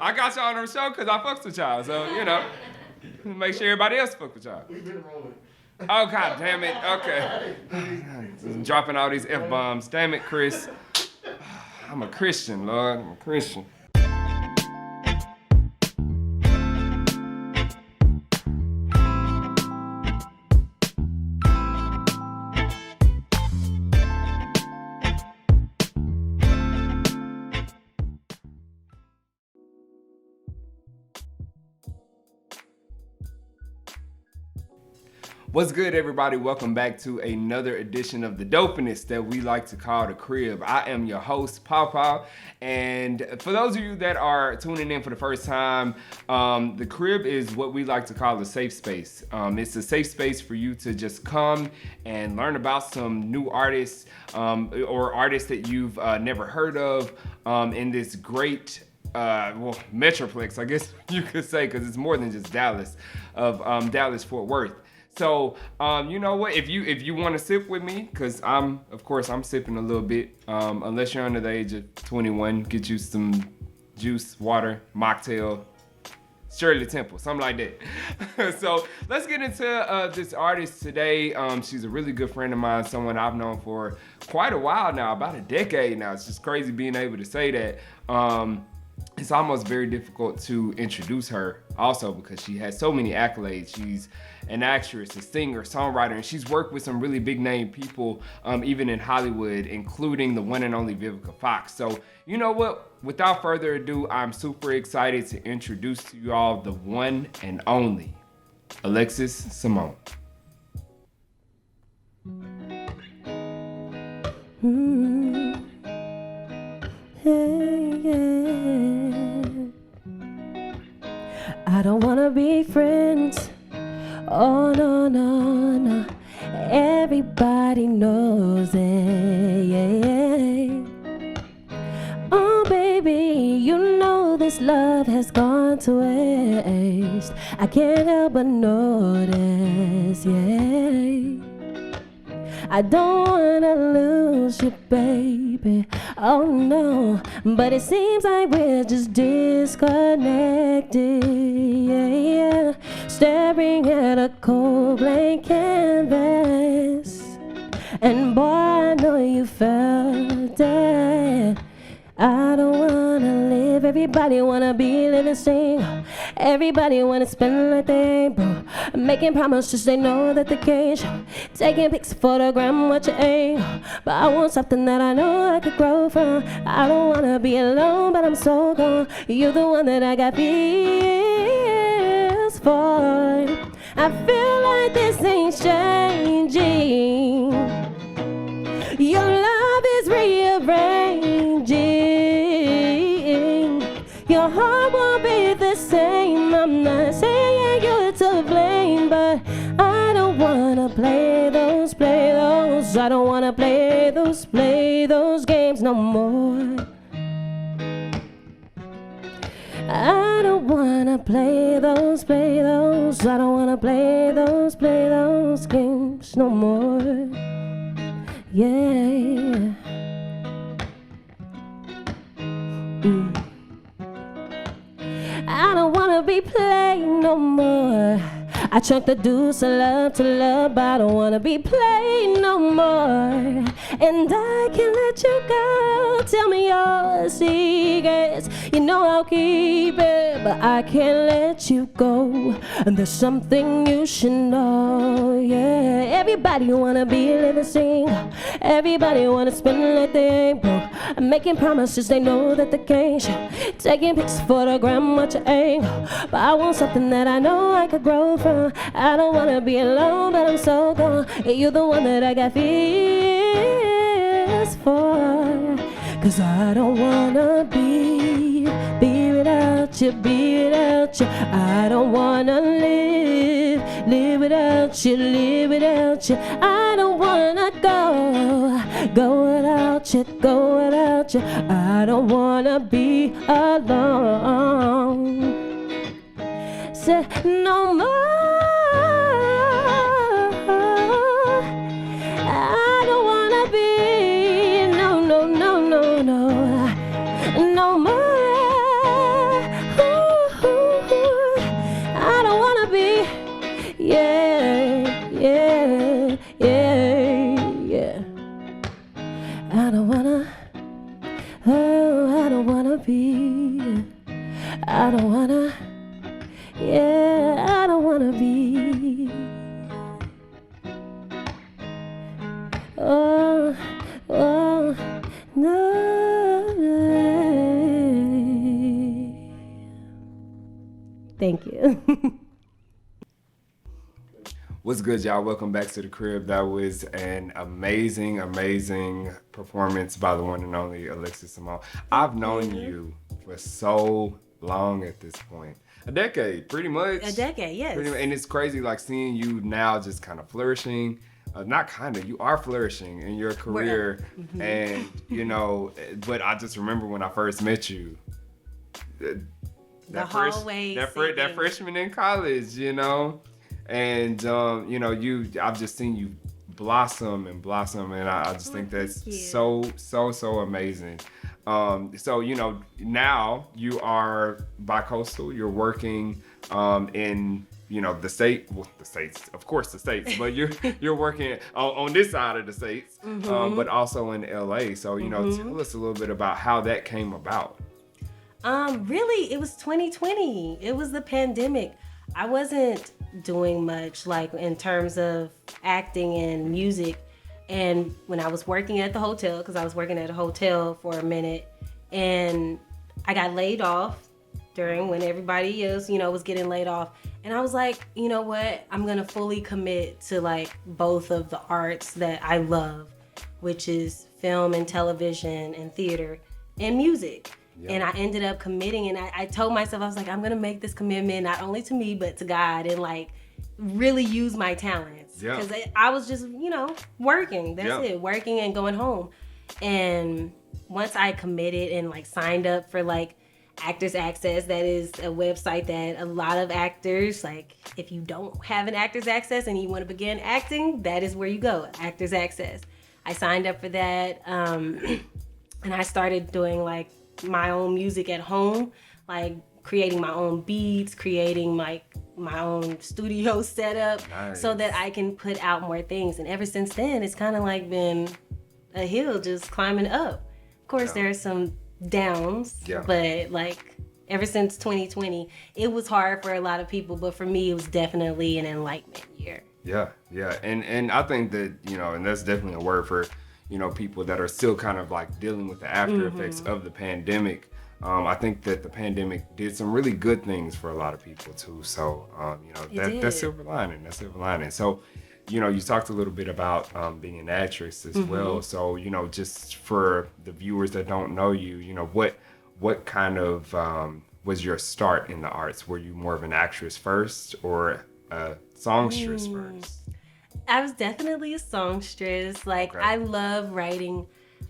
I got y'all on the show because I fucks with y'all. So, you know, make sure everybody else fuck with y'all. We've been rolling. Oh, God damn it. Okay. Dropping all these F-bombs. Damn it, Chris. I'm a Christian, Lord. I'm a Christian. What's good, everybody? Welcome back to another edition of The Dopeness that we like to call The Crib. I am your host, Pawpaw, and for those of you that are tuning in for the first time, The Crib is what we like to call a safe space. It's a safe space for you to just come and learn about some new artists or artists that you've never heard of in this great metroplex, I guess you could say, because it's more than just Dallas, of Dallas-Fort Worth. So, you know what, if you want to sip with me, because I'm sipping a little bit, unless you're under the age of 21, get you some juice, water, mocktail, Shirley Temple, something like that. So let's get into this artist today. She's a really good friend of mine, someone I've known for quite a while now, about a decade now. It's just crazy being able to say that. It's almost very difficult to introduce her also because she has so many accolades. She's an actress, a singer, songwriter, and she's worked with some really big name people, even in Hollywood, including the one and only Vivica Fox. So, you know what? Without further ado, I'm super excited to introduce to you all the one and only Alexis Samone. I don't wanna be friends. Oh no, no, no. Everybody knows it. Oh baby, you know this love has gone to waste. I can't help but notice, yeah. I don't wanna lose you, baby. Oh no, but it seems like we're just disconnected. Yeah. Staring at a cold blank canvas, and boy, I know you felt that. I don't wanna live. Everybody wanna be living single. Everybody wanna spend like they ain't broke. Making promises they know that they can't show. Taking pics, photogram what you ain't. But I want something that I know I could grow from. I don't wanna be alone, but I'm so gone. You're the one that I got feels for. I feel like this ain't changing. Your love is rearranging. Your heart won't be the same. I'm not saying you're to blame, but I don't wanna play those. I don't wanna play those games no more. I don't wanna play those. I don't wanna play those games no more. Yeah. I don't wanna be played no more. I chunked the deuce of love to love, but I don't wanna be played no more. And I can let you go. Tell me your secrets. You know I'll keep it, but I can't let you go. And there's something you should know, yeah. Everybody wanna be living single. Everybody wanna spend like they ain't broke. Making promises they know that they can't show. Taking pics, photogram what you ain't. But I want something that I know I could grow from. I don't wanna be alone, but I'm so gone. You're the one that I got fears for. Cause I don't wanna be without you, be without you. I don't wanna live without you, live without you. I don't wanna go without you, go without you. I don't wanna be alone. Say no more. I don't wanna be no more. be. I don't wanna, yeah, I don't wanna be. Oh, oh, no. Thank you. What's good, y'all? Welcome back to the crib. That was an amazing, amazing performance by the one and only Alexis Samone. I've known you for so long at this point. A decade, pretty much. A decade, yes. And it's crazy, like, seeing you now just kind of flourishing. Not kind of, you are flourishing in your career. Mm-hmm. And, you know, but I just remember when I first met you. The hallway. That freshman in college, you know? And, you know, I've just seen you blossom, and I just think that's so amazing. So, you know, now you are bi-coastal, you're working in, you know, the States, of course the States, but you're working on this side of the States, but also in LA. So, you know, tell us a little bit about how that came about. Really, it was 2020. It was the pandemic. I wasn't doing much, like, in terms of acting and music. And when I was working at the hotel, because I was working at a hotel for a minute, and I got laid off during when everybody else, you know, was getting laid off. And I was like, you know what? I'm going to fully commit to, like, both of the arts that I love, which is film and television and theater and music. Yeah. And I ended up committing, and I told myself, I was like, I'm going to make this commitment not only to me, but to God, and, like, really use my talents. Because I was just, you know, working. That's it. Working and going home. And once I committed and, like, signed up for, like, Actors Access, that is a website that a lot of actors, like, if you don't have an Actors Access and you want to begin acting, that is where you go, Actors Access. I signed up for that, and I started doing, like, my own music at home, like creating my own beats, creating like my own studio setup, so that I can put out more things. And ever since then, it's kind of like been a hill just climbing up. Of course, there are some downs, but like ever since 2020, it was hard for a lot of people, but for me, it was definitely an enlightenment year. Yeah. And I think that, you know, and that's definitely a word for, you know, people that are still kind of like dealing with the after effects of the pandemic. I think that the pandemic did some really good things for a lot of people too. So, you know, that's silver lining. So, you know, you talked a little bit about being an actress as well. So, you know, just for the viewers that don't know you, you know, what kind of was your start in the arts? Were you more of an actress first or a songstress first? I was definitely a songstress. Like, I love writing.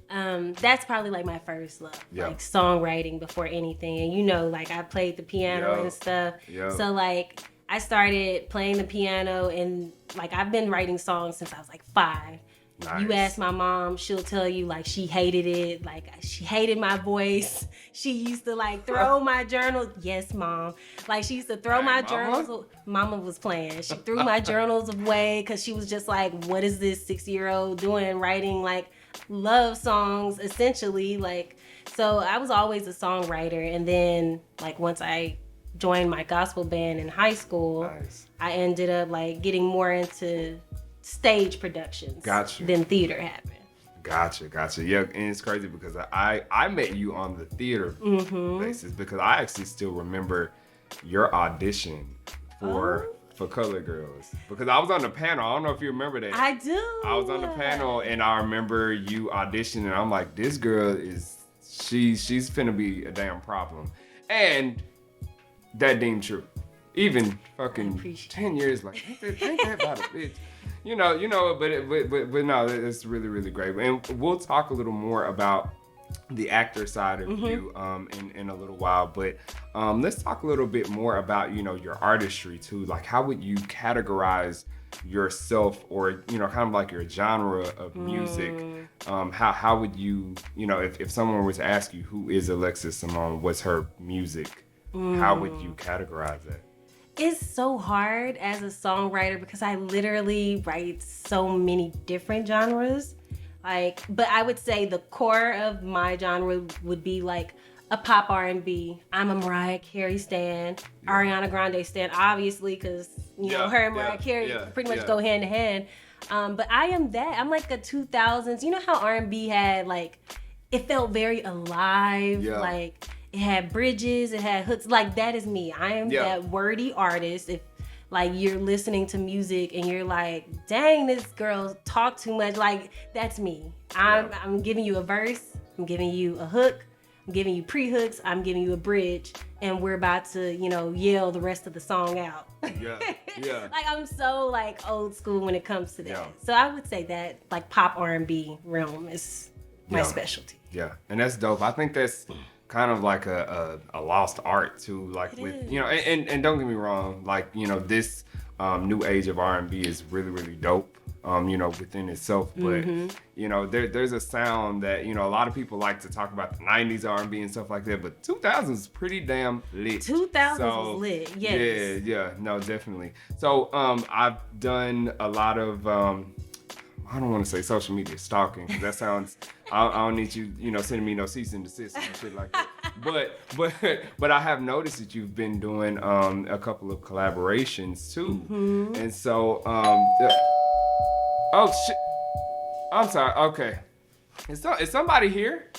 That's probably like my first love, like songwriting before anything. And you know, like I played the piano and stuff. So like I started playing the piano, and like I've been writing songs since I was like 5. Nice. You ask my mom, she'll tell you like she hated it. Like she hated my voice. She used to like throw my journals. Yes, mom. Like she used to throw my journals. Mama was playing. She threw my journals away because she was just like, what is this 6-year-old doing writing like love songs essentially? Like, so I was always a songwriter. And then like once I joined my gospel band in high school, I ended up like getting more into stage productions than theater happened. Gotcha. Yeah, and it's crazy because I met you on the theater basis, because I actually still remember your audition for Colored Girls, because I was on the panel. I don't know if you remember that. I do. I was on the panel, and I remember you auditioning, and I'm like, this girl she's finna be a damn problem. And that deemed true. Even fucking 10 years later, ain't that about a bitch? You know, but no, it's really, really great. And we'll talk a little more about the actor side of you in a little while. But let's talk a little bit more about, you know, your artistry too. Like, how would you categorize yourself, or, you know, kind of like your genre of music? How would you, you know, if someone were to ask you, who is Alexis Samone, what's her music, how would you categorize that? It's so hard as a songwriter because I literally write so many different genres. Like, but I would say the core of my genre would be like a pop R&B. I'm a Mariah Carey stan, Ariana Grande stan, obviously, because you know her and Mariah Carey pretty much go hand to hand. But I am that. I'm like a 2000s. You know how R&B had like, it felt very alive. Like it had bridges, it had hooks. Like that is me. I am that wordy artist. If like you're listening to music and you're like, dang, this girl talk too much. Like that's me. I'm giving you a verse. I'm giving you a hook. I'm giving you pre-hooks. I'm giving you a bridge. And we're about to, you know, yell the rest of the song out. Like I'm so like old school when it comes to that. So I would say that like pop R&B realm is my specialty. Yeah, and that's dope. I think that's kind of like a lost art too. Like it with is. You know, and don't get me wrong, like you know this new age of R&B is really really dope. You know, within itself, but you know, there's a sound that you know a lot of people like to talk about the '90s R&B and stuff like that, but 2000s is pretty damn lit. 2000s was lit, yes. Yeah, no, definitely. So I've done a lot of I don't want to say social media stalking because that sounds I don't need you, you know, sending me no cease and desist and shit like that. But I have noticed that you've been doing a couple of collaborations too, and so oh shit! I'm sorry. Okay, is somebody here?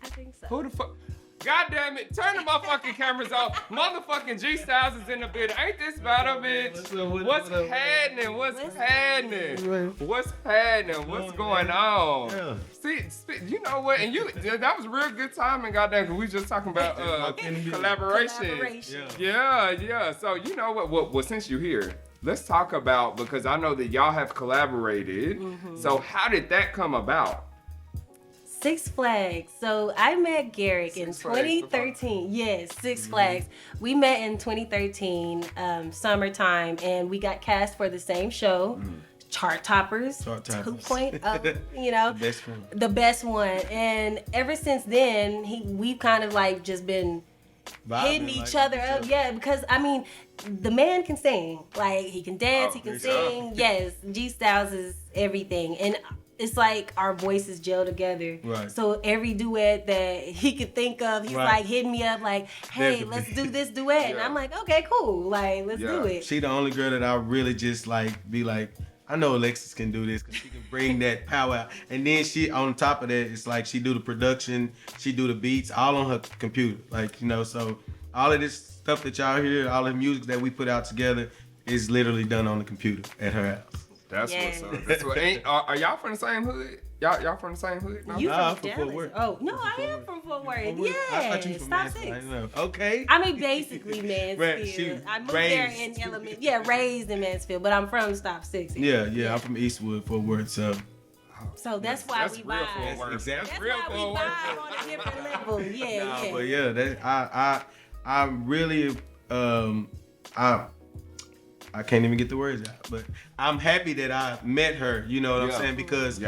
I think so. Who the fuck? God damn it! Turn the motherfucking cameras off. Motherfucking G Styles is in the building. Ain't this about a bitch? What's happening? What's happening? What's happening? What's going on? Yeah. See, you know what? And that was real good timing, goddamn. Cause we just talking about collaboration. Yeah. So you know what? Well, since you're here. Let's talk about, because I know that y'all have collaborated. So how did that come about? Six Flags. So I met Garrick in 2013. Yes, Six Flags. We met in 2013, summertime, and we got cast for the same show. Chart Toppers 2.0, you know, the best one. And ever since then, we've kind of like just been hitting each other up, because I mean, the man can sing, like he can dance, he can sing. Yes, G Styles is everything, and it's like our voices gel together. Right. So every duet that he could think of, he's like hitting me up, like, "Hey, let's do this duet," and I'm like, "Okay, cool, like let's do it." She the only girl that I really just like be like, I know Alexis can do this because she can bring that power out. And then she, on top of that, it's like she do the production, she do the beats, all on her computer. Like, you know, so all of this stuff that y'all hear, all the music that we put out together is literally done on the computer at her house. That's what's up. That's what. Are y'all from the same hood? Y'all from the same hood? No? You from Fort Worth? Oh no, I am from Fort Worth. Yeah, I thought you from Mansfield. Okay. I mean, basically Mansfield. I moved there in elementary. Yeah, raised in Mansfield, but I'm from Stop 6. Yeah. I'm from Eastwood, Fort Worth. So that's why we vibe. Exactly. That's why we vibe on a different level. Yeah. But yeah, I really I can't even get the words out, but I'm happy that I met her, you know what I'm saying? Because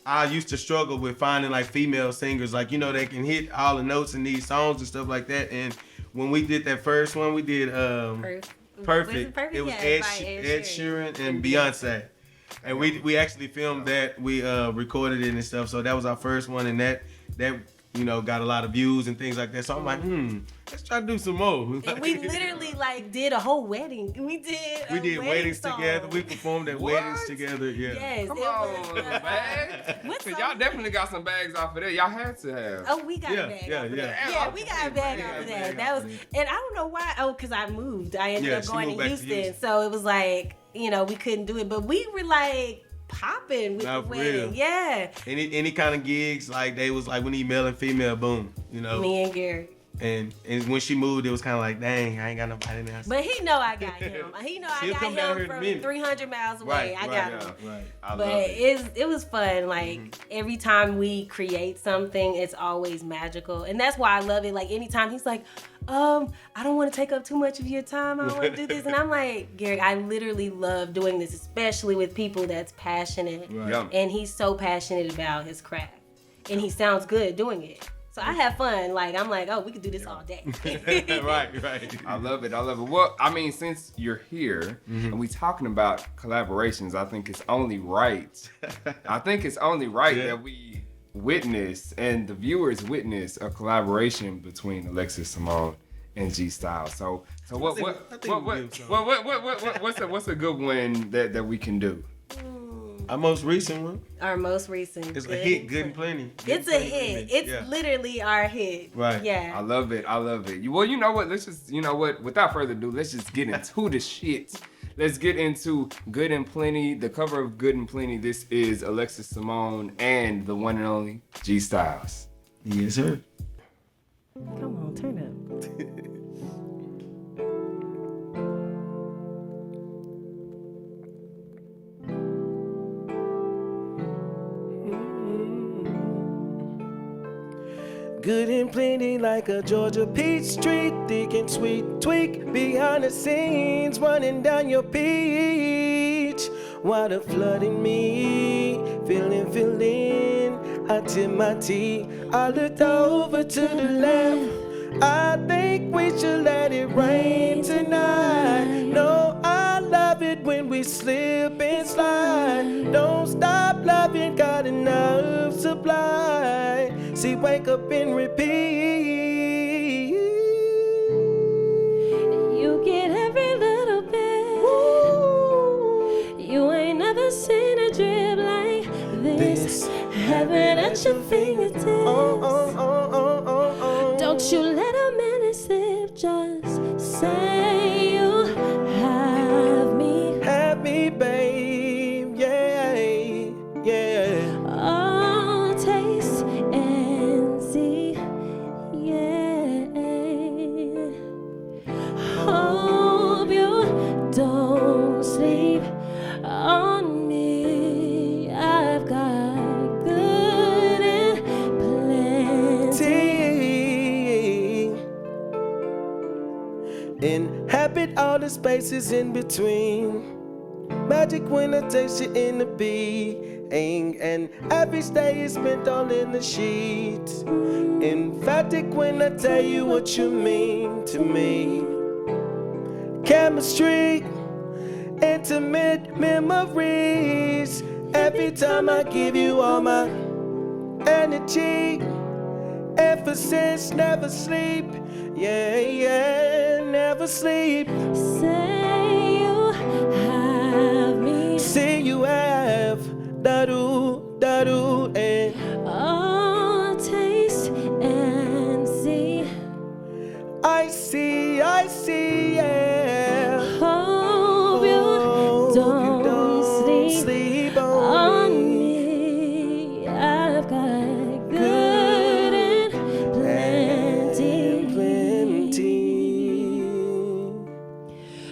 I used to struggle with finding like female singers, like, you know, they can hit all the notes in these songs and stuff like that. And when we did that first one, we did Perfect. It was Ed Sheeran and Beyonce. And we actually filmed that. We recorded it and stuff. So that was our first one, and that you know, got a lot of views and things like that. So I'm like, let's try to do some more. And we literally like did a whole wedding. We did weddings together. We performed at weddings together. Yeah. Yes. Come on, bags. Y'all definitely got some bags off of that. Y'all had to have. Oh, we got a bag. Yeah, we got a bag off of that. That was, and I don't know why. Oh, because I moved. I ended up going to Houston, so it was like, you know, we couldn't do it, but we were like popping with the wedding. Yeah. Any kind of gigs, like they was like, we need male and female, boom. You know. Me and Gary. And when she moved, it was kind of like, dang, I ain't got nobody now. But he know I got him. He know I got him from 300 miles away. I got him. Right. But it was fun. Like every time we create something, it's always magical, and that's why I love it. Like anytime he's like, I don't want to take up too much of your time. I don't want to do this, and I'm like, Gary, I literally love doing this, especially with people that's passionate. Right. And he's so passionate about his craft, and he sounds good doing it. So I have fun. Like, I'm like, oh, we could do this all day. Right. I love it. Well, I mean, since you're here and we talking about collaborations, I think it's only right. That witness and the viewers witness a collaboration between Alexis Samone and G Styles. So what's a good one that we can do? Our most recent one. Our most recent. It's a hit, Good and Plenty. It's a hit. It's literally our hit. Right. Yeah. I love it. Well, you know what? Without further ado, let's just get into the shit. Let's get into Good and Plenty. The cover of Good and Plenty. This is Alexis Samone and the one and only G Styles. Yes, sir. Come on, turn up. Good and plenty like a Georgia peach tree, thick and sweet tweak behind the scenes, running down your peach. Water flooding me, feeling. I tip my tea, I looked over to the left. I think we should let it rain tonight. No, I love it when we slip and slide. Don't stop loving, got enough supply. See, wake up and repeat. You get every little bit. Woo. You ain't never seen a drip like this. Have it at your fingertips. Don't you let a minute slip. Just say you have me. Have me, babe. Yeah, yeah. Oh, taste and see. Yeah. Hope you don't sleep on me. I've got good and plenty. Inhabit all the spaces in between. Magic when I taste you in the being. And every day is spent all in the sheets. Emphatic when I tell you what you mean to me. Chemistry, intimate memories. Every time I give you all my energy. Emphasis, never sleep. Yeah, never sleep. Say you have me. Say you have da-do, and Oh, taste and see. I see, yeah. Hope you don't sleep on me. I've got good and plenty.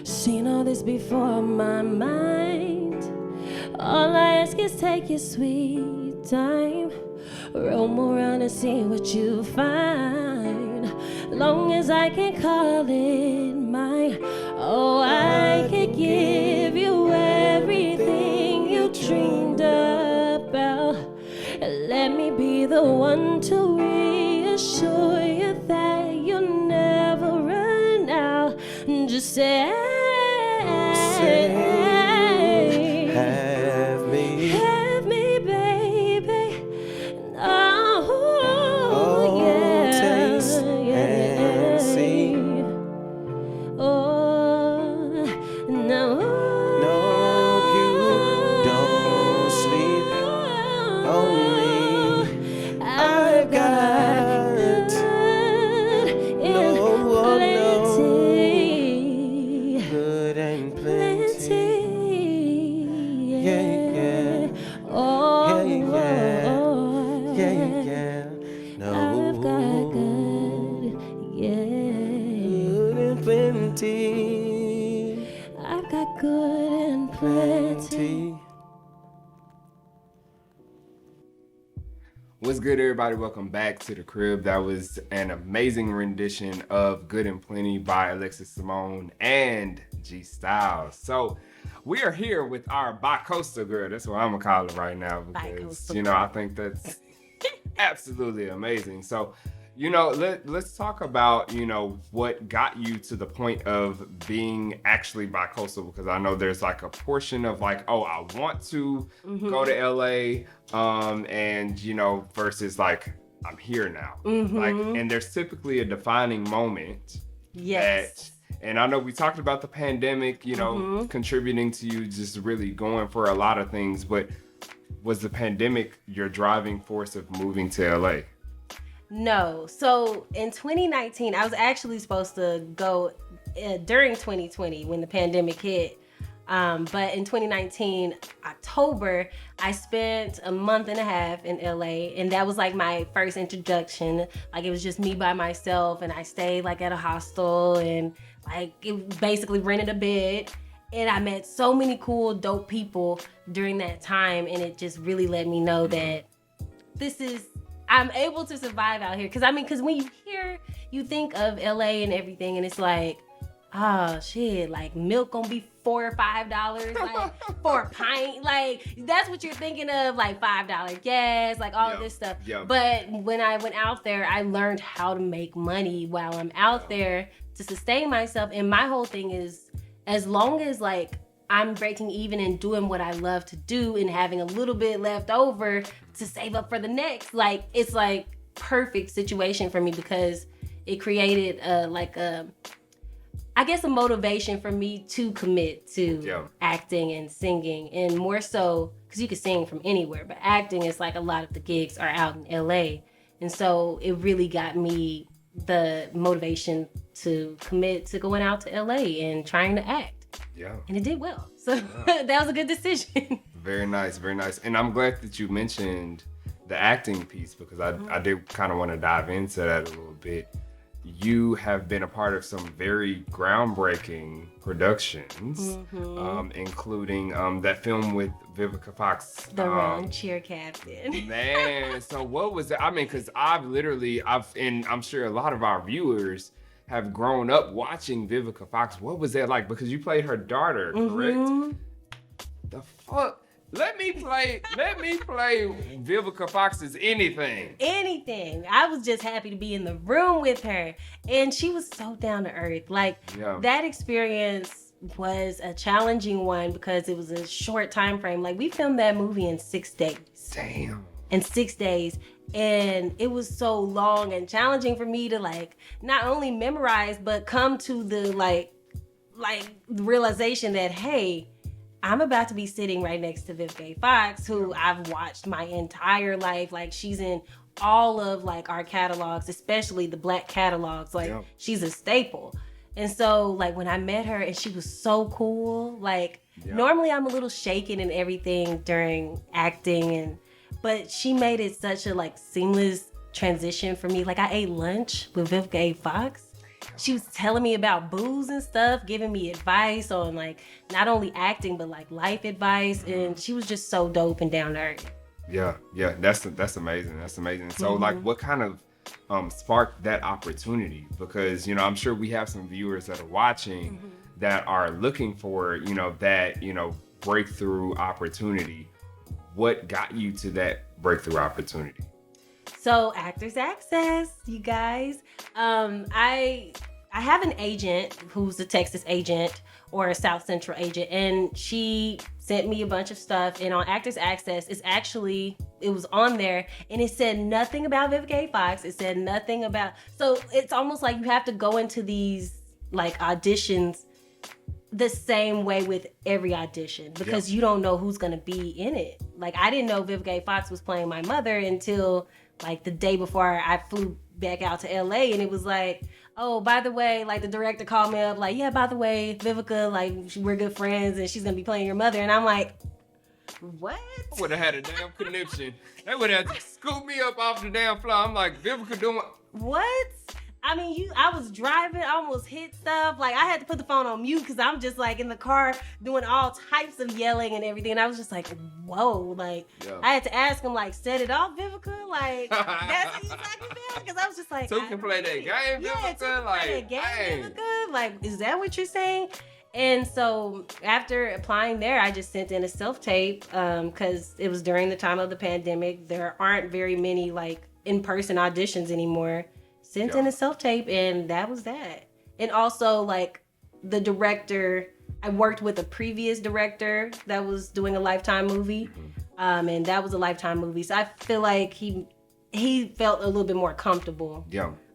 Seen all this before my mind. All I ask is take your sweet time. Roam around and see what you find. Long as I can call it mine. Oh, I can give you everything you dreamed about. Let me be the one to reassure you that you'll never run out. Just say, have me. have me, baby. Oh, yeah. Taste and see. Oh, no. No, you don't sleep on me. I've got good and plenty. Yeah. Oh, Yeah. No, I've got good, good and plenty. I've got good and plenty. What's good, everybody? Welcome back to the crib. That was an amazing rendition of Good and Plenty by Alexis Samone and G Styles. So we are here with our bi-coastal girl. That's what I'm gonna call it right now because Bi-coastal I think that's absolutely amazing. So Let's talk about, what got you to the point of being actually bi-coastal, because I know there's like a portion of like, oh, I want to go to LA, and, versus like, I'm here now. Like, and there's typically a defining moment. Yes. And I know we talked about the pandemic, contributing to you just really going for a lot of things, but was the pandemic your driving force of moving to LA? No. So in 2019, I was actually supposed to go during 2020 when the pandemic hit. But in 2019, October, I spent a month and a half in LA, and that was like my first introduction. Like, it was just me by myself, and I stayed like at a hostel, and like it basically rented a bed. And I met so many cool, dope people during that time, and it just really let me know that I'm able to survive out here. Because when you think of LA and everything, and it's like, oh shit, like milk gonna be $4 or $5 like for a pint. Like, that's what you're thinking of, like $5 gas, like all of this stuff. But when I went out there, I learned how to make money while I'm out there to sustain myself. And my whole thing is, as long as like I'm breaking even and doing what I love to do and having a little bit left over to save up for the next, like, it's like perfect situation for me, because it created a motivation for me to commit to acting and singing, and more so because you can sing from anywhere, but acting is like a lot of the gigs are out in LA. And so it really got me the motivation to commit to going out to LA and trying to act. Yeah. And it did well. So that was a good decision. Very nice, very nice. And I'm glad that you mentioned the acting piece, because I did kind of want to dive into that a little bit. You have been a part of some very groundbreaking productions, including that film with Vivica Fox. The Wrong Cheer Captain. Man, so what was that? I mean, because and I'm sure a lot of our viewers have grown up watching Vivica Fox. What was that like? Because you played her daughter, correct? The fuck? Let me play Vivica Fox's anything. I was just happy to be in the room with her. And she was so down to earth. Like, that experience was a challenging one because it was a short time frame. Like, we filmed that movie in 6 days. Damn. In 6 days. And it was so long and challenging for me to like not only memorize, but come to the like realization that, hey, I'm about to be sitting right next to Vivica Fox, who I've watched my entire life. Like, she's in all of like our catalogs, especially the Black catalogs. Like, she's a staple. And so like when I met her, and she was so cool. Like, normally I'm a little shaken and everything during acting, but she made it such a like seamless transition for me. Like, I ate lunch with Vivica Fox. She was telling me about booze and stuff, giving me advice on like not only acting but like life advice, and she was just so dope and down to earth. Yeah, that's amazing. That's amazing. So like, what kind of sparked that opportunity? Because I'm sure we have some viewers that are watching that are looking for that breakthrough opportunity. What got you to that breakthrough opportunity? So Actors Access, you guys. I have an agent who's a Texas agent or a South Central agent, and she sent me a bunch of stuff. And on Actors Access, it was on there, and it said nothing about Vivica Fox. It said nothing about. So it's almost like you have to go into these like auditions the same way with every audition, because you don't know who's gonna be in it. Like, I didn't know Vivica Fox was playing my mother until like the day before I flew back out to LA, and it was like, oh, by the way, like the director called me up, like, yeah, by the way, Vivica, like, we're good friends and she's gonna be playing your mother. And I'm like, what? I would have had a damn conniption. They would have scooped me up off the damn floor. I'm like, Vivica doing what? I mean, I was driving, I almost hit stuff. Like, I had to put the phone on mute because I'm just like in the car doing all types of yelling and everything. And I was just like, whoa. Like, I had to ask him, like, set it off, Vivica? Like, that's exactly that. Because I was just like, two can play that game, Vivica? Like, Vivica? Like, is that what you're saying? And so after applying there, I just sent in a self-tape because it was during the time of the pandemic. There aren't very many, like, in-person auditions anymore. sent in a self-tape, and that was that. And also, like, the director, I worked with a previous director that was doing a Lifetime movie, and that was a Lifetime movie. So I feel like he felt a little bit more comfortable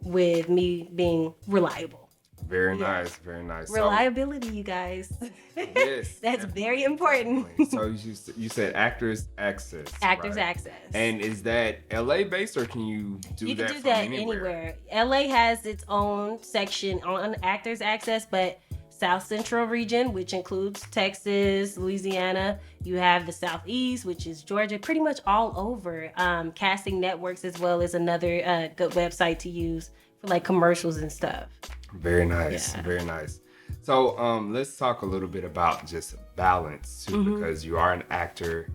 with me being reliable. Very nice, very nice. Reliability, you guys. Yes. That's very important. So you said Actors Access. Actors right? Access. And is that LA based, or can you do that? You can do from that anywhere? LA has its own section on Actors Access, but South Central region, which includes Texas, Louisiana, you have the Southeast, which is Georgia, pretty much all over. Casting Networks as well is another good website to use for like commercials and stuff. Very nice, very nice. So let's talk a little bit about just balance too, because you are an actress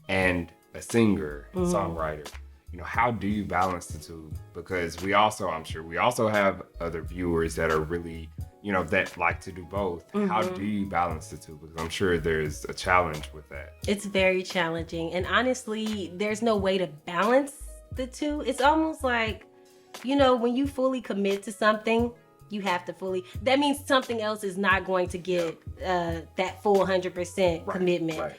and a singer, songwriter. You know, how do you balance the two? Because I'm sure we also have other viewers that are really, that like to do both. How do you balance the two? Because I'm sure there's a challenge with that. It's very challenging. And honestly, there's no way to balance the two. It's almost like, when you fully commit to something, you have to that means something else is not going to get that full 100% commitment. Right.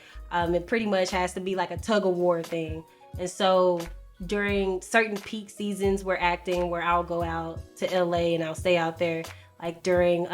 It pretty much has to be like a tug of war thing. And so during certain peak seasons where I'll go out to LA and I'll stay out there, like during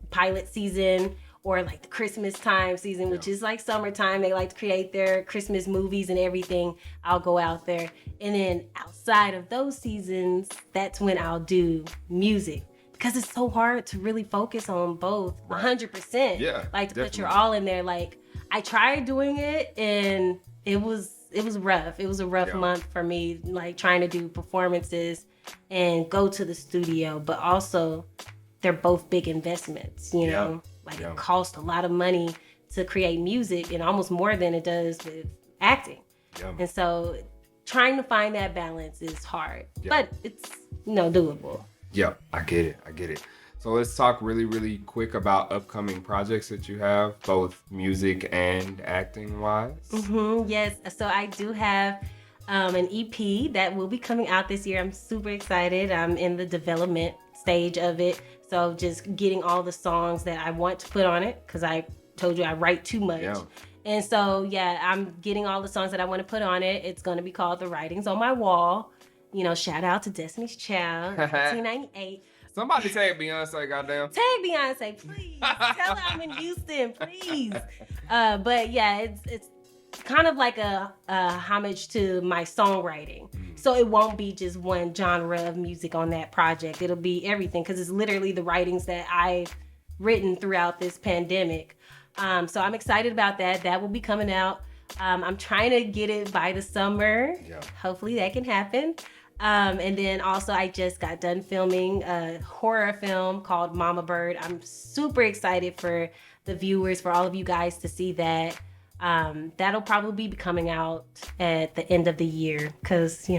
pilot season or like the Christmas time season, which is like summertime. They like to create their Christmas movies and everything. I'll go out there. And then outside of those seasons, that's when I'll do music. Because it's so hard to really focus on both 100%. Yeah, like to definitely. put your all in there. Like I tried doing it and it was rough. It was a rough month for me, like trying to do performances and go to the studio. But also they're both big investments, you know? Like it costs a lot of money to create music and almost more than it does with acting. And so trying to find that balance is hard, but it's doable. Yeah, I get it. So let's talk really, really quick about upcoming projects that you have, both music and acting wise. Yes, so I do have an EP that will be coming out this year. I'm super excited. I'm in the development stage of it. So just getting all the songs that I want to put on it, because I told you I write too much. And so, I'm getting all the songs that I want to put on it. It's going to be called The Writings on My Wall. Shout out to Destiny's Child, 1998. Somebody tag Beyonce, goddamn. Tag Beyonce, please. Tell her I'm in Houston, please. But it's kind of like a homage to my songwriting. So it won't be just one genre of music on that project. It'll be everything, because it's literally the writings that I've written throughout this pandemic. So I'm excited about that. That will be coming out. I'm trying to get it by the summer. Hopefully that can happen. And then also I just got done filming a horror film called Mama Bird. I'm super excited for the viewers, for all of you guys to see that. That'll probably be coming out at the end of the year, because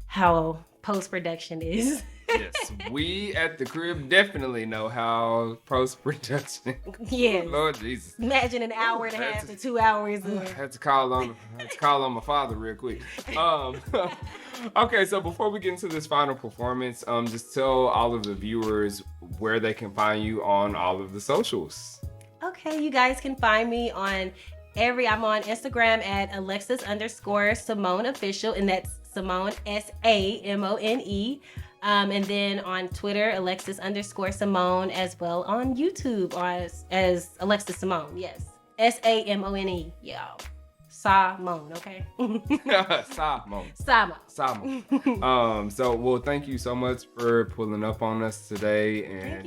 how post-production is. Yes, we at the crib definitely know how post-production. Yes. Lord Jesus. Imagine an hour and a half to 2 hours. I had to call on my father real quick. Okay, so before we get into this final performance, just tell all of the viewers where they can find you on all of the socials. Okay, you guys can find me on I'm on Instagram at Alexis_Samone official, and that's Samone, Samone. And then on Twitter, Alexis_Samone, as well on YouTube as Alexis Samone. Yes. Samone, y'all. Samone, okay? Samone. So thank you so much for pulling up on us today, and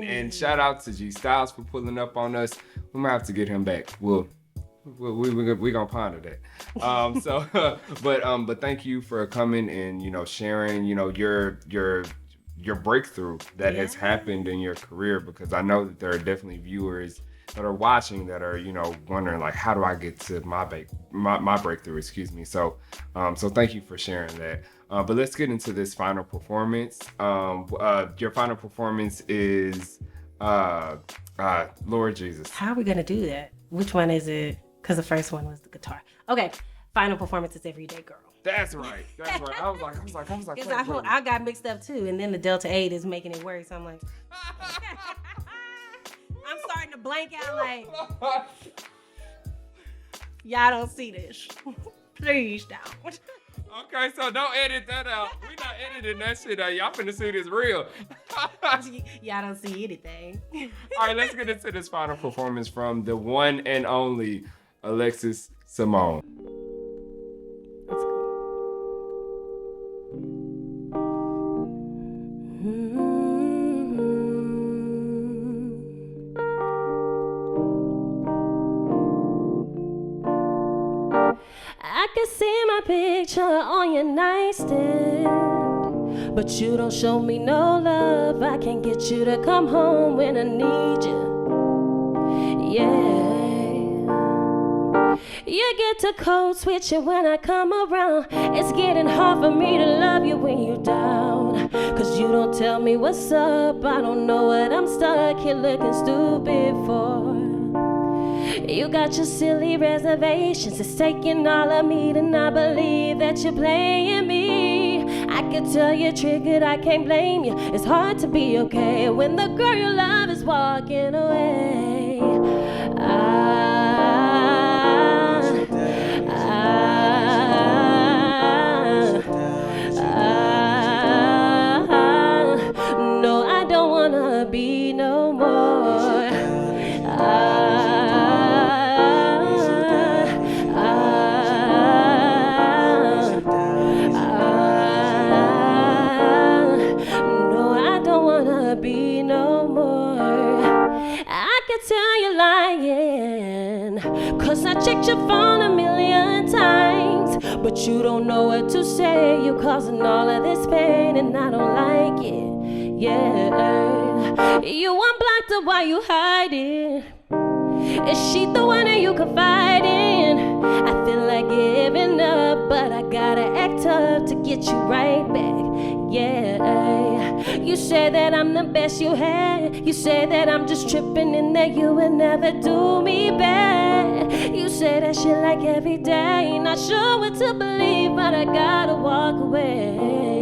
and shout out to G Styles for pulling up on us. We might have to get him back. We're gonna ponder that. But thank you for coming and sharing your breakthrough that has happened in your career, because I know that there are definitely viewers that are watching that are wondering, like, how do I get to my breakthrough, so thank you for sharing that. But let's get into this final performance. Your final performance is Lord Jesus. How are we gonna do that? Which one is it? Because the first one was the guitar. Okay, final performance is Everyday Girl. That's right. I was like. Because I got mixed up too, and then the Delta 8 is making it worse. I'm like, I'm starting to blank out like, y'all don't see this. Please don't. Okay, so don't edit that out. We not editing that shit out. Y'all finna see this real. Y'all don't see anything. All right, let's get into this final performance from the one and only Alexis Samone. Let's go. I can see my picture on your nightstand, but you don't show me no love. I can't get you to come home when I need you. Yeah. You get to code switching when I come around. It's getting hard for me to love you when you're down. Cause you don't tell me what's up. I don't know what I'm stuck here looking stupid for. You got your silly reservations. It's taking all of me to not believe that you're playing me. I can tell you're triggered, I can't blame you. It's hard to be okay when the girl you love is walking away. No, I don't wanna be no more. No, I don't wanna be no more. I can tell you're lying, cause I checked your phone 1,000,000 times, but you don't know what to say. You're causing all of this pain and I don't like it. Yeah, you unblocked her while you hiding. Is she the one that you confide in? I feel like giving up, but I gotta act up to get you right back. Yeah, you say that I'm the best you had. You say that I'm just tripping and that you would never do me bad. You say that shit like every day. Not sure what to believe, but I gotta walk away.